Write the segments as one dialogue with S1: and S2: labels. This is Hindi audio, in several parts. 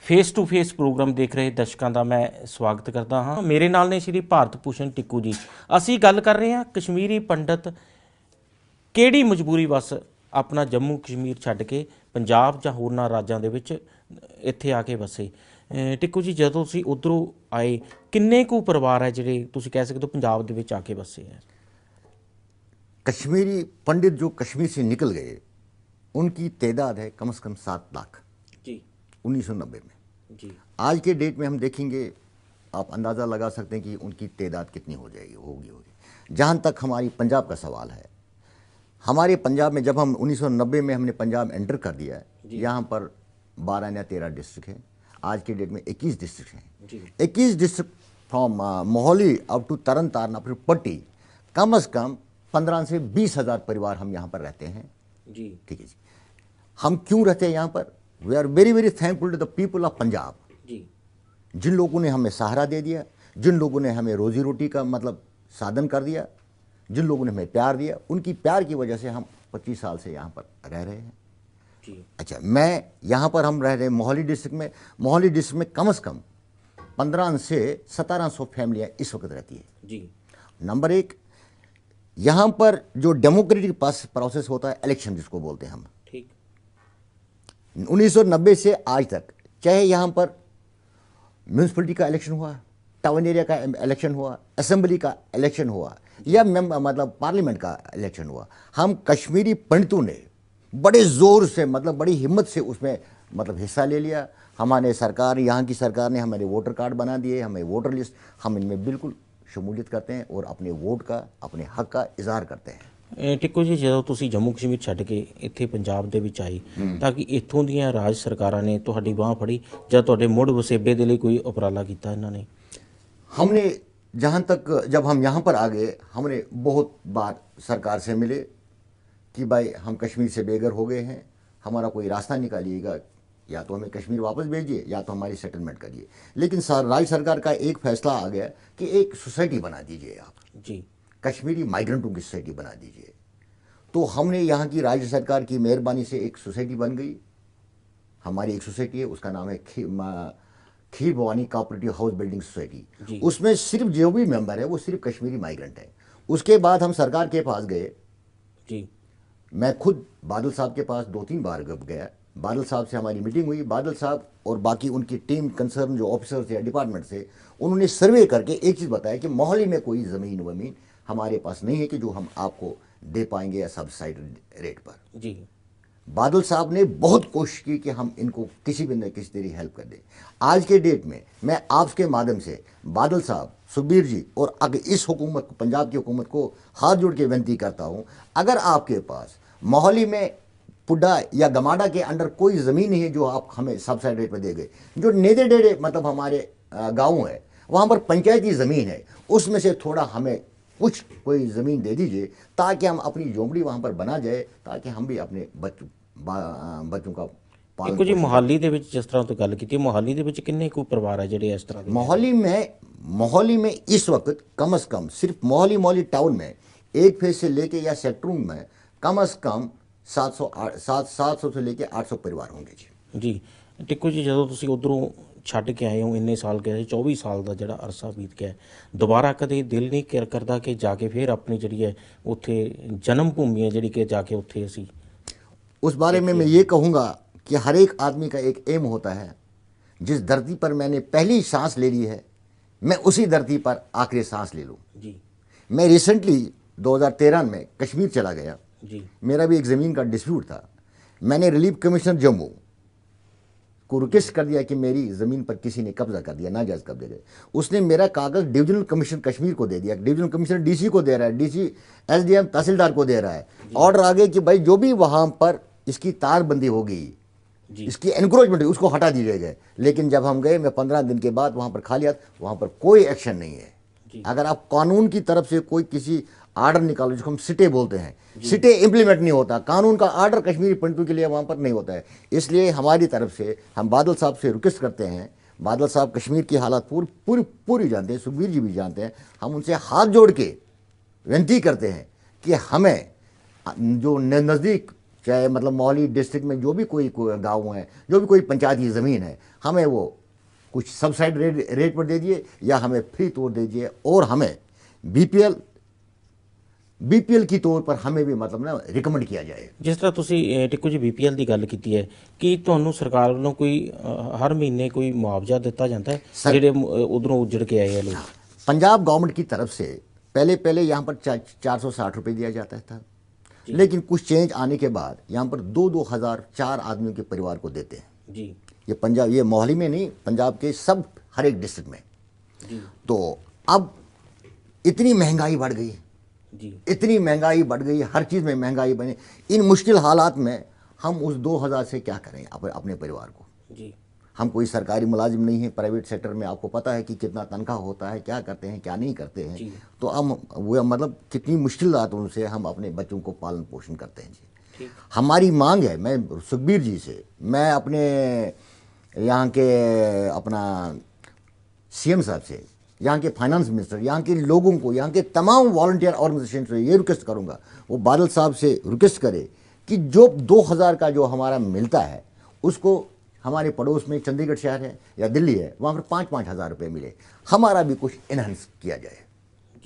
S1: ਫੇਸ ਟੂ ਫੇਸ ਪ੍ਰੋਗਰਾਮ ਦੇਖ ਰਹੇ ਦਰਸ਼ਕਾਂ ਦਾ ਮੈਂ ਸਵਾਗਤ ਕਰਦਾ ਹਾਂ। ਮੇਰੇ ਨਾਲ ਨੇ ਸ਼੍ਰੀ ਭਾਰਤ ਭੂਸ਼ਣ ਟਿੱਕੂ ਜੀ। ਅਸੀਂ ਗੱਲ ਕਰ ਰਹੇ ਹਾਂ ਕਸ਼ਮੀਰੀ ਪੰਡਤ ਕਿਹੜੀ ਮਜਬੂਰੀ ਵਸ ਆਪਣਾ ਜੰਮੂ ਕਸ਼ਮੀਰ ਛੱਡ ਕੇ ਪੰਜਾਬ ਜਾਂ ਹੋਰਨਾਂ ਰਾਜਾਂ ਦੇ ਵਿੱਚ ਇੱਥੇ ਆ ਕੇ ਵਸੇ। ਟਿੱਕੂ ਜੀ, ਜਦੋਂ ਤੁਸੀਂ ਉੱਧਰੋਂ ਆਏ ਕਿੰਨੇ ਕੁ ਪਰਿਵਾਰ ਹੈ ਜਿਹੜੇ ਤੁਸੀਂ ਕਹਿ ਸਕਦੇ ਹੋ ਪੰਜਾਬ ਦੇ ਵਿੱਚ ਆ ਕੇ ਵਸੇ ਹੈ?
S2: कश्मीरी पंडित जो कश्मीर से निकल गए उनकी तादाद है कम से कम 7 लाख
S1: जी
S2: 1990 में।
S1: जी
S2: आज के डेट में हम देखेंगे, आप अंदाज़ा लगा सकते हैं कि उनकी तादाद कितनी हो जाएगी होगी। जहाँ तक हमारी पंजाब का सवाल है, हमारे पंजाब में जब हम 1990 में हमने पंजाब एंटर कर दिया है, यहाँ पर 12 या 13 डिस्ट्रिक्ट हैं। आज के डेट में 21 डिस्ट्रिक्ट हैं। 21 district from Mohali up to Tarn Taran up to Patti, कम से कम 15 से 20 हज़ार परिवार हम यहाँ पर रहते हैं।
S1: जी
S2: ठीक है जी। हम क्यों रहते हैं यहाँ पर? We are very very thankful to the people of Punjab,
S1: जी
S2: जिन लोगों ने हमें सहारा दे दिया, जिन लोगों ने हमें रोजी रोटी का मतलब साधन कर दिया, जिन लोगों ने हमें प्यार दिया, उनकी प्यार की वजह से हम 25 साल से यहाँ पर रह रहे हैं।
S1: जी
S2: अच्छा, मैं यहाँ पर हम रह रहे हैं मोहाली डिस्ट्रिक्ट में। मोहाली डिस्ट्रिक्ट में कम से कम 15 से 1700 फैमिलियाँ इस वक्त रहती है।
S1: जी
S2: नंबर एक, यहाँ पर जो डेमोक्रेटिक प्रोसेस होता है, इलेक्शन जिसको बोलते हैं हम,
S1: ठीक
S2: 1990 से आज तक, चाहे यहाँ पर म्यूनसिपलिटी का इलेक्शन हुआ, टाउन एरिया का इलेक्शन हुआ, असेंबली का इलेक्शन हुआ या मतलब पार्लियामेंट का इलेक्शन हुआ, हम कश्मीरी पंडितों ने बड़े ज़ोर से मतलब बड़ी हिम्मत से उसमें मतलब हिस्सा ले लिया। हमारे सरकार, यहाँ की सरकार ने हमारे वोटर कार्ड बना दिए, हमें वोटर लिस्ट, हम इनमें बिल्कुल शमूलियत करते हैं और अपने वोट का, अपने हक का इजहार करते हैं।
S1: ਟਿੱਕੂ ਜੀ, ਜਦੋਂ ਤੁਸੀਂ ਜੰਮੂ ਕਸ਼ਮੀਰ ਛੱਡ ਕੇ ਇੱਥੇ ਪੰਜਾਬ ਦੇ ਵਿੱਚ ਆਏ ਤਾਂ ਕਿ ਇੱਥੋਂ ਦੀਆਂ ਰਾਜ ਸਰਕਾਰਾਂ ਨੇ ਤੁਹਾਡੀ ਬਾਂਹ ਫੜੀ ਜਾਂ ਤੁਹਾਡੇ ਮੁੜ ਵਸੇਬੇ ਦੇ ਲਈ ਕੋਈ ਉਪਰਾਲਾ ਕੀਤਾ ਇਹਨਾਂ ਨੇ?
S2: हमने जहाँ तक जब हम यहाँ पर आ गए, हमने बहुत बार सरकार से मिले कि भाई हम कश्मीर से बेघर हो गए हैं, हमारा कोई रास्ता निकालिएगा, या तो हमें कश्मीर वापस भेजिए या तो हमारी सेटलमेंट करिए। लेकिन राज्य सरकार का एक फैसला आ गया कि एक सोसाइटी बना दीजिए, आप
S1: जी
S2: कश्मीरी माइग्रेंटों की सोसाइटी बना दीजिए। तो हमने यहाँ की राज्य सरकार की मेहरबानी से एक सोसाइटी बन गई। हमारी एक सोसाइटी है, उसका नाम है Kheer Bhawani cooperative house building society. उसमें सिर्फ जो भी मेंबर है वो सिर्फ कश्मीरी माइग्रेंट है। उसके बाद हम सरकार के पास गए।
S1: जी
S2: मैं खुद बादल साहब के पास 2-3 बार गया। बादल साहब से हमारी मीटिंग हुई। बादल साहब और बाकी उनकी टीम कंसर्न जो ऑफिसर्स या डिपार्टमेंट से, उन्होंने सर्वे करके एक चीज़ बताया कि मोहाली में कोई ज़मीन वमीन हमारे पास नहीं है कि जो हम आपको दे पाएंगे या सब्सिडाइड रेट पर।
S1: जी
S2: बादल साहब ने बहुत कोशिश की कि हम इनको किसी भी न किसी तरह हेल्प कर दें। आज के डेट में मैं आपके माध्यम से बादल साहब, सुखबीर जी और अगर इस हुकूमत को, पंजाब की हुकूमत को हाथ जोड़ के विनती करता हूँ, अगर आपके पास मोहाली में पुड्डा या गमाडा के अंडर कोई ज़मीन नहीं है जो आप हमें सब्सिडाइड रेट पर दे गए, जो नेदे डेढ़े मतलब हमारे गाँव है, वहाँ पर पंचायती ज़मीन है, उसमें से थोड़ा हमें कुछ कोई ज़मीन दे दीजिए ताकि हम अपनी झोंपड़ी वहाँ पर बना जाए, ताकि हम भी अपने बच्चों का पालन
S1: ਟਿੱਕੂ ਜੀ, ਮੋਹਾਲੀ ਦੇ ਵਿੱਚ ਜਿਸ ਤਰ੍ਹਾਂ ਤੋਂ ਗੱਲ ਕੀਤੀ, ਮੋਹਾਲੀ ਦੇ ਵਿੱਚ ਕਿੰਨੇ ਕੁ ਪਰਿਵਾਰ ਹੈ ਜਿਹੜੇ ਇਸ ਤਰ੍ਹਾਂ ਦੇ?
S2: मोहाली में इस वक्त कम से कम सिर्फ मोहाली टाउन में एक फेज से लेके या सेक्टरों में कम से कम 700 से लेके 800 परिवार होंगे जी।
S1: ਜੀ ਟਿੱਕੂ ਜੀ, ਜਦੋਂ ਤੁਸੀਂ ਉੱਧਰੋਂ ਛੱਡ ਕੇ ਆਏ ਹੋ, ਇੰਨੇ ਸਾਲ ਗਏ, 24 ਸਾਲ ਦਾ ਜਿਹੜਾ ਅਰਸਾ ਬੀਤ ਗਿਆ, ਦੁਬਾਰਾ ਕਦੇ ਦਿਲ ਨਹੀਂ ਕਰਦਾ ਕਿ ਜਾ ਕੇ ਫਿਰ ਆਪਣੀ ਜਿਹੜੀ ਹੈ ਉੱਥੇ ਜਨਮ ਭੂਮੀ ਹੈ ਜਿਹੜੀ ਕਿ ਜਾ ਕੇ ਉੱਥੇ ਅਸੀਂ?
S2: उस बारे में मैं ये कहूँगा कि हर एक आदमी का एक एम होता है। जिस धरती पर मैंने पहली सांस ले ली है, मैं उसी धरती पर आखिरी सांस ले लूँ।
S1: जी
S2: मैं रिसेंटली 2013 में कश्मीर चला गया।
S1: जी
S2: मेरा भी एक ज़मीन का डिस्प्यूट था। मैंने रिलीफ कमिश्नर जम्मू को रिक्वेस्ट कर दिया कि मेरी ज़मीन पर किसी ने कब्जा कर दिया, नाजायज़ कब्जे गए। उसने मेरा कागज़ डिविजनल कमिश्नर कश्मीर को दे दिया। डिविजनल कमिश्नर डीसी को दे रहा है, डीसी एसडीएम तहसीलदार को दे रहा है। ऑर्डर आ गए कि भाई जो भी वहाँ पर इसकी तारबंदी होगी, इसकी एनक्रोचमेंट उसको हटा दीजिएगा। लेकिन जब हम गए, मैं 15 दिन के बाद वहाँ पर खा लिया, वहाँ पर कोई एक्शन नहीं है। अगर आप कानून की तरफ से कोई किसी आर्डर निकालो, जिसको हम सिटे बोलते हैं, सिटे इम्प्लीमेंट नहीं होता, कानून का आर्डर कश्मीरी पंडितों के लिए वहाँ पर नहीं होता है। इसलिए हमारी तरफ से हम बादल साहब से रिक्वेस्ट करते हैं। बादल साहब कश्मीर की हालत पूरी जानते हैं, सुखबीर जी भी जानते हैं। हम उनसे हाथ जोड़ के विनती करते हैं कि हमें जो नज़दीक चाहे मतलब मौली डिस्ट्रिक्ट में जो भी कोई गाँव है, जो भी कोई पंचायती ज़मीन है, हमें वो कुछ सबसाइड रेट पर दे दिए या हमें फ्री तौर दे दिए, और हमें बीपीएल की तौर पर हमें भी मतलब ना रिकमेंड किया जाए।
S1: ਜਿਸ ਤਰ੍ਹਾਂ ਤੁਸੀਂ ਟਿੱਕੂ ਜੀ ਬੀਪੀਐਲ ਦੀ ਗੱਲ ਕੀਤੀ ਹੈ, ਕੀ ਤੁਹਾਨੂੰ ਸਰਕਾਰ ਵੱਲੋਂ ਕੋਈ ਹਰ ਮਹੀਨੇ ਕੋਈ ਮੁਆਵਜ਼ਾ ਦਿੱਤਾ ਜਾਂਦਾ ਹੈ ਜਿਹੜੇ ਉਧਰੋਂ ਉਜੜ ਕੇ ਆਏ ਆ ਲੋਕ?
S2: पंजाब गवर्नमेंट की तरफ से पहले यहाँ पर 460 रुपये दिया जाता था, लेकिन कुछ चेंज आने के बाद यहाँ पर 2,000 4 आदमियों के परिवार को देते हैं
S1: जी।
S2: ये पंजाब, ये मोहाली में नहीं, पंजाब के सब हर एक डिस्ट्रिक्ट में
S1: जी।
S2: तो अब इतनी महंगाई बढ़ गई
S1: जी।
S2: इतनी महंगाई बढ़ गई, हर चीज़ में महंगाई बनी। इन मुश्किल हालात में हम उस 2,000 से क्या करें अपने परिवार को?
S1: जी।
S2: हम कोई सरकारी मुलाजिम नहीं है, प्राइवेट सेक्टर में आपको पता है कि कितना तनख्वाह होता है, क्या करते हैं क्या नहीं करते हैं। तो हम वो मतलब कितनी मुश्किलातों से हम अपने बच्चों को पालन पोषण करते हैं जी। हमारी मांग है, मैं सुखबीर जी से, मैं अपने यहाँ के अपना सीएम साहब से, यहाँ के फाइनेंस मिनिस्टर, यहाँ के लोगों को, यहाँ के तमाम वॉलंटियर ऑर्गेनाइजेशन से ये रिक्वेस्ट करूँगा, वो बादल साहब से रिक्वेस्ट करे कि जो 2,000 का जो हमारा मिलता है उसको हमारे पड़ोस में चंडीगढ़ शहर है या दिल्ली है, वहाँ पर 5-5 हज़ार रुपये मिले, हमारा भी कुछ इनहेंस किया जाए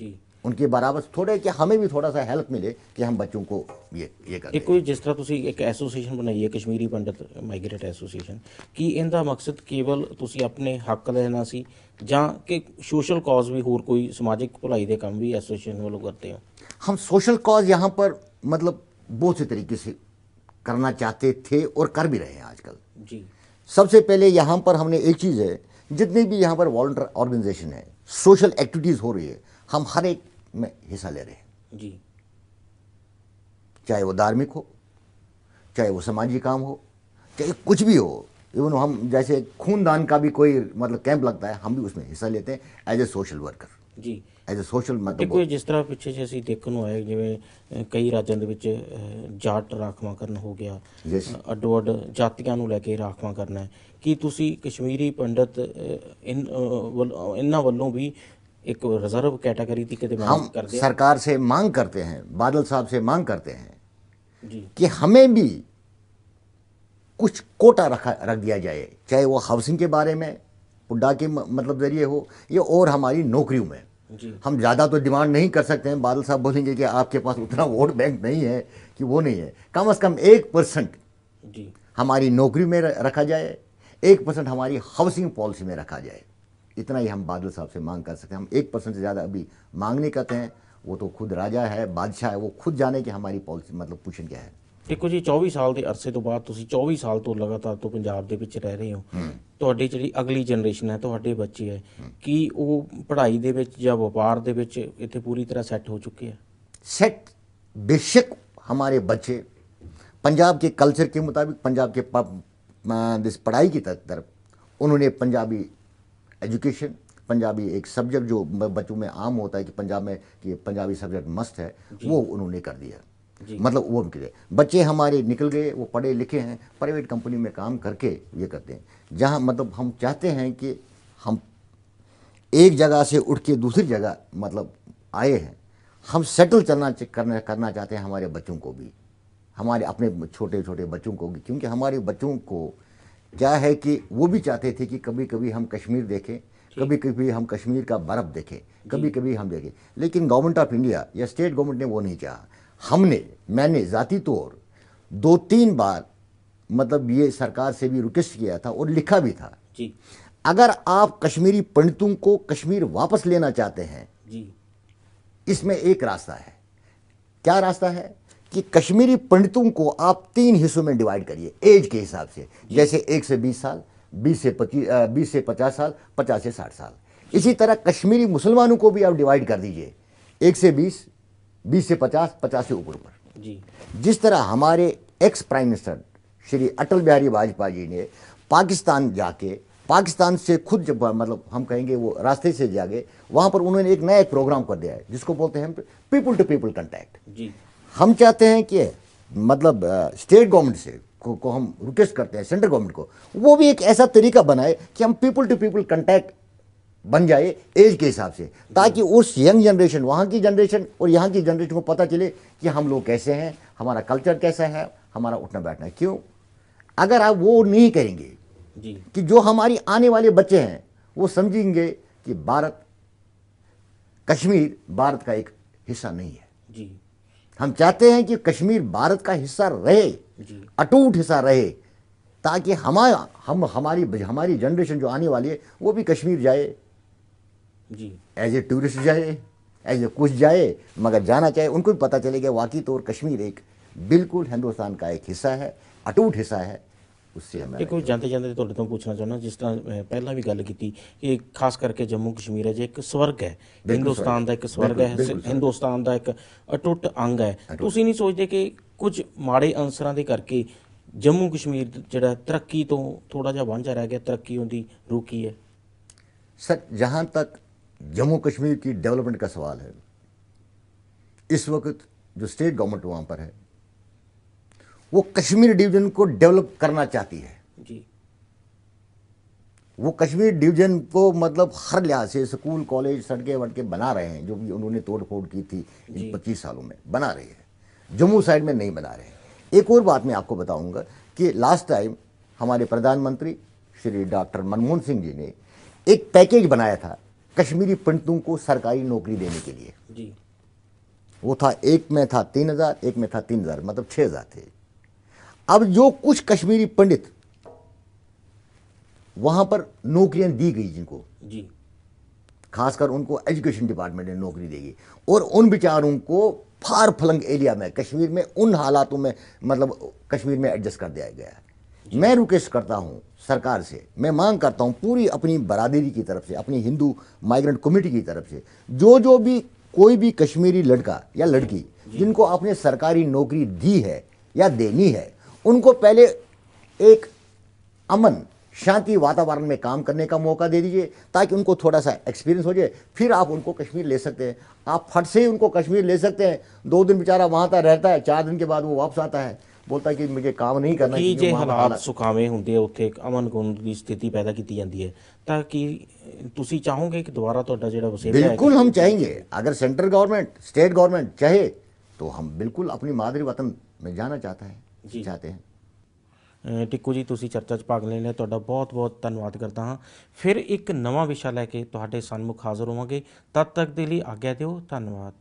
S1: जी।
S2: उनके बराबर, थोड़े कि हमें भी थोड़ा सा हेल्प मिले कि हम बच्चों को ये करें।
S1: ਕੋਈ ਜਿਸ ਤਰ੍ਹਾਂ ਤੁਸੀਂ ਇੱਕ ਐਸੋਸੀਏਸ਼ਨ ਬਣਾਈ ਹੈ ਕਸ਼ਮੀਰੀ ਪੰਡਤ ਮਾਈਗ੍ਰੇਟ ਐਸੋਸੀਏਸ਼ਨ, ਕੀ ਇਹਦਾ ਮਕਸਦ ਕੇਵਲ ਤੁਸੀਂ ਆਪਣੇ ਹੱਕ ਲੈਣਾ ਸੀ ਜਾਂ ਕਿ ਸੋਸ਼ਲ ਕਾਜ਼ ਵੀ ਹੋਰ ਕੋਈ ਸਮਾਜਿਕ ਭਲਾਈ ਦੇ ਕੰਮ ਵੀ ਐਸੋਸੀਏਸ਼ਨ ਵੱਲੋਂ ਕਰਦੇ ਹੋ?
S2: हम सोशल कॉज यहाँ पर मतलब बहुत से तरीके से करना चाहते थे और कर भी रहे हैं आजकल
S1: जी।
S2: सबसे पहले यहाँ पर हमने एक चीज़ है, जितने भी यहाँ पर वॉलंटियर ऑर्गेनाइजेशन है, सोशल एक्टिविटीज़ हो रही है, हम हर एक में हिस्सा ले रहे हैं
S1: जी।
S2: चाहे वो धार्मिक हो, चाहे वो समाजी काम हो, चाहे कुछ भी हो। इवन हम जैसे खूनदान का भी कोई मतलब कैंप लगता है, हम भी उसमें हिस्सा लेते हैं एज ए सोशल वर्कर
S1: जी।
S2: एज ए सोशल
S1: ਤੇ
S2: मतलब
S1: ਕੋਈ ਜਿਸ ਤਰ੍ਹਾਂ ਪਿੱਛੇ ਜੇ ਅਸੀਂ ਦੇਖਣ ਨੂੰ ਆਏ ਜਿਵੇਂ ਕਈ ਰਾਜਾਂ ਦੇ ਵਿੱਚ ਜਾਟ ਰਾਖਵਾਂਕਰਨ ਹੋ ਗਿਆ,
S2: Yes.
S1: ਅੱਡੋ ਅੱਡ ਜਾਤੀਆਂ ਨੂੰ ਲੈ ਕੇ ਰਾਖਵਾਂ ਕਰਨਾ ਹੈ, ਕੀ ਤੁਸੀਂ ਕਸ਼ਮੀਰੀ ਪੰਡਤ ਇਹਨਾਂ ਵੱਲੋਂ ਵੀ ਇੱਕ ਰਿਜ਼ਰਵ कैटेगरी की कितने
S2: हम
S1: मांग करते हैं?
S2: सरकार से मांग करते हैं, बादल साहब से मांग करते हैं
S1: जी।
S2: कि हमें भी कुछ कोटा रख दिया जाए, चाहे वो हाउसिंग के बारे में पुड्डा के मतलब जरिए हो या और हमारी नौकरियों में।
S1: जी।
S2: हम ज़्यादा तो डिमांड नहीं कर सकते हैं, बादल साहब बोलेंगे कि आपके पास उतना वोट बैंक नहीं है कि वो नहीं है, कम से कम 1%
S1: जी।
S2: हमारी नौकरी में रखा जाए, 1% हमारी हाउसिंग पॉलिसी में रखा जाए। इतना ही हम बादल साहब से मांग कर सकते हैं। हम 1% से ज़्यादा अभी मांग नहीं करते हैं, वो तो खुद राजा है, बादशाह है, वो खुद जाने कि हमारी पॉलिसी मतलब पोजीशन क्या है।
S1: ਦੇਖੋ ਜੀ 24 ਸਾਲ ਦੇ ਅਰਸੇ ਤੋਂ ਬਾਅਦ ਤੁਸੀਂ 24 ਸਾਲ ਤੋਂ ਲਗਾਤਾਰ ਤੋਂ ਪੰਜਾਬ ਦੇ ਵਿੱਚ ਰਹਿ ਰਹੇ ਹੋ, ਤੁਹਾਡੀ ਜਿਹੜੀ ਅਗਲੀ ਜਨਰੇਸ਼ਨ ਹੈ, ਤੁਹਾਡੇ ਬੱਚੇ ਹੈ, ਕੀ ਉਹ ਪੜ੍ਹਾਈ ਦੇ ਵਿੱਚ ਜਾਂ ਵਪਾਰ ਦੇ ਵਿੱਚ ਇੱਥੇ ਪੂਰੀ ਤਰ੍ਹਾਂ ਸੈੱਟ ਹੋ ਚੁੱਕੇ ਹੈ?
S2: सेट बेशक हमारे बच्चे पंजाब के कल्चर के मुताबिक, पंजाब के पढ़ाई की तरफ उन्होंने पंजाबी एजुकेशन, पंजाबी एक सब्जेक्ट जो बच्चों में आम होता है कि पंजाब में कि पंजाबी सब्जेक्ट मस्त है, वो उन्होंने कर दिया। मतलब वो उनके बच्चे हमारे निकल गए, वो पढ़े लिखे हैं, प्राइवेट कंपनी में काम करके ये करते हैं। जहाँ मतलब हम चाहते हैं कि हम एक जगह से उठ के दूसरी जगह मतलब आए हैं, हम सेटल करना चाहते हैं हमारे बच्चों को भी, हमारे अपने छोटे छोटे बच्चों को भी, क्योंकि हमारे बच्चों को क्या है कि वो भी चाहते थे कि कभी कभी हम कश्मीर देखें, कभी कभी हम कश्मीर का बर्फ़ देखें, कभी कभी हम देखें, लेकिन गवर्नमेंट ऑफ इंडिया या स्टेट गवर्नमेंट ने वो नहीं चाहा। मैंने ज़ाती तौर 2-3 बार मतलब ये सरकार से भी रिक्वेस्ट किया था और लिखा भी था
S1: जी।
S2: अगर आप कश्मीरी पंडितों को कश्मीर वापस लेना चाहते हैं
S1: जी।
S2: इसमें एक रास्ता है। क्या रास्ता है कि कश्मीरी पंडितों को आप 3 हिस्सों में डिवाइड करिए एज के हिसाब से, जैसे 1 से 20 साल, 20 से 50 साल, 50 से 60 साल। इसी तरह कश्मीरी मुसलमानों को भी आप डिवाइड कर दीजिए 1 से 20, 20 से 50, 50 से ऊपर
S1: जी।
S2: जिस तरह हमारे ex prime minister Shri Atal Bihari Vajpayee ji ने पाकिस्तान जाके, पाकिस्तान से खुद जब मतलब हम कहेंगे वो रास्ते से जाके, वहाँ पर उन्होंने एक नया प्रोग्राम कर दिया है जिसको बोलते हैं पीपल टू पीपल कॉन्टैक्ट जी। हम चाहते हैं कि मतलब स्टेट गवर्नमेंट से को हम रिक्वेस्ट करते हैं सेंट्रल गवर्नमेंट को, वो भी एक ऐसा तरीका बनाए कि हम पीपल टू पीपल कॉन्टैक्ट बन जाए एज के हिसाब से, ताकि उस यंग जनरेशन, वहाँ की जनरेशन और यहाँ की जनरेशन को पता चले कि हम लोग कैसे हैं, हमारा कल्चर कैसा है, हमारा उठना बैठना है। क्यों? अगर आप वो नहीं करेंगे
S1: जी
S2: कि जो हमारी आने वाले बच्चे हैं वो समझेंगे कि कश्मीर भारत का एक हिस्सा नहीं है।
S1: जी
S2: हम चाहते हैं कि कश्मीर भारत का हिस्सा रहे,
S1: जी
S2: अटूट हिस्सा रहे, ताकि हमारी जनरेशन जो आने वाली है वो भी कश्मीर जाए,
S1: जी
S2: एज ए टूरिस्ट जाए, एज ए कुछ जाए, मगर जाना चाहे उनको भी पता चलेगा वाकई तौर कश्मीर एक बिल्कुल हिंदुस्तान का एक हिस्सा है, अटूट हिस्सा है। उससे हमें
S1: ਇਹ ਕੋਈ ਜਾਂਦੇ ਜਾਂਦੇ ਤੁਹਾਡੇ ਤੋਂ ਪੁੱਛਣਾ ਚਾਹੁੰਦਾ, ਜਿਸ ਤਰ੍ਹਾਂ ਪਹਿਲਾਂ ਵੀ ਗੱਲ ਕੀਤੀ ਕਿ ਖਾਸ ਕਰਕੇ ਜੰਮੂ ਕਸ਼ਮੀਰ ਹੈ ਜੇ ਇੱਕ ਸਵਰਗ ਹੈ, ਹਿੰਦੁਸਤਾਨ ਦਾ ਇੱਕ ਸਵਰਗ ਹੈ, ਹਿੰਦੁਸਤਾਨ ਦਾ ਇੱਕ ਅਟੁੱਟ ਅੰਗ ਹੈ। ਤੁਸੀਂ ਨਹੀਂ ਸੋਚਦੇ ਕਿ ਕੁਝ ਮਾੜੇ ਅਨਸਰਾਂ ਦੇ ਕਰਕੇ ਜੰਮੂ ਕਸ਼ਮੀਰ ਜਿਹੜਾ ਤਰੱਕੀ ਤੋਂ ਥੋੜਾ ਜਿਹਾ ਵਾਂਝਾ ਰਹਿ ਗਿਆ, ਤਰੱਕੀ ਉਹਦੀ ਰੁਕੀ ਹੈ?
S2: सर, जहां तक जम्मू कश्मीर की डेवलपमेंट का सवाल है, इस वक्त जो स्टेट गवर्नमेंट वहां पर है वो कश्मीर डिवीजन को डेवलप करना चाहती है।
S1: जी
S2: वो कश्मीर डिवीजन को मतलब हर लिहाज से स्कूल कॉलेज सड़कें वड़कें बना रहे हैं, जो भी उन्होंने तोड़ फोड़ की थी इन 25 सालों में बना रहे हैं। जम्मू साइड में नहीं बना रहे हैं। एक और बात मैं आपको बताऊंगा कि लास्ट टाइम हमारे प्रधानमंत्री श्री डॉक्टर मनमोहन सिंह जी ने एक पैकेज बनाया था कश्मीरी पंडितों को सरकारी नौकरी देने के लिए।
S1: जी
S2: वो था, एक में था 3,000, एक में था 3,000, मतलब 6,000 थे। अब जो कुछ कश्मीरी पंडित वहां पर नौकरियां दी गई जिनको,
S1: जी
S2: खासकर उनको एजुकेशन डिपार्टमेंट ने नौकरी देगी, और उन बेचारों को फार फ्लंग एरिया में कश्मीर में उन हालातों में मतलब कश्मीर में एडजस्ट कर दिया गया है। मैं रिक्वेस्ट करता हूं सरकार से, मैं मांग करता हूं पूरी अपनी बरादरी की तरफ से, अपनी हिंदू माइग्रेंट कम्युनिटी की तरफ से, जो भी कोई भी कश्मीरी लड़का या लड़की जिनको आपने सरकारी नौकरी दी है या देनी है, उनको पहले एक अमन शांति वातावरण में काम करने का मौका दे दीजिए, ताकि उनको थोड़ा सा एक्सपीरियंस हो जाए, फिर आप उनको कश्मीर ले सकते हैं। आप फट से ही उनको कश्मीर ले सकते हैं। 2 दिन बेचारा वहां तक रहता है, 4 दिन के बाद वो वापस आता है, बोलता है कि मुझे काम नहीं करना।
S1: ਕੀ
S2: क्योंकि
S1: ਜੇ
S2: वहाँ पर
S1: ਹਾਲਾਤ ਸੁਖਾਵੇਂ ਹੁੰਦੇ ਆ, ਉੱਥੇ ਇੱਕ ਅਮਨ ਕਾਨੂੰਨ ਦੀ ਸਥਿਤੀ ਪੈਦਾ ਕੀਤੀ ਜਾਂਦੀ ਹੈ, ਤਾਂ ਕੀ ਤੁਸੀਂ ਚਾਹੋਗੇ ਕਿ ਦੁਬਾਰਾ ਤੁਹਾਡਾ ਜਿਹੜਾ ਵਸੇਬਾ ਹੈ?
S2: बिल्कुल हम चाहेंगे। अगर सेंट्रल गवर्नमेंट स्टेट गवर्नमेंट चाहे तो हम बिल्कुल अपनी मादरी वतन में जाना चाहते हैं।
S1: ਟਿੱਕੂ ਜੀ, ਤੁਸੀਂ ਚਰਚਾ 'ਚ ਭਾਗ ਲੈਣ ਲਈ ਤੁਹਾਡਾ ਬਹੁਤ ਬਹੁਤ ਧੰਨਵਾਦ ਕਰਦਾ ਹਾਂ। ਫਿਰ ਇੱਕ ਨਵਾਂ ਵਿਸ਼ਾ ਲੈ ਕੇ ਤੁਹਾਡੇ ਸਨਮੁਖ ਹਾਜ਼ਰ ਹੋਵਾਂਗੇ। ਤਦ ਤੱਕ ਦੇ ਲਈ ਆਗਿਆ ਦਿਓ। ਧੰਨਵਾਦ।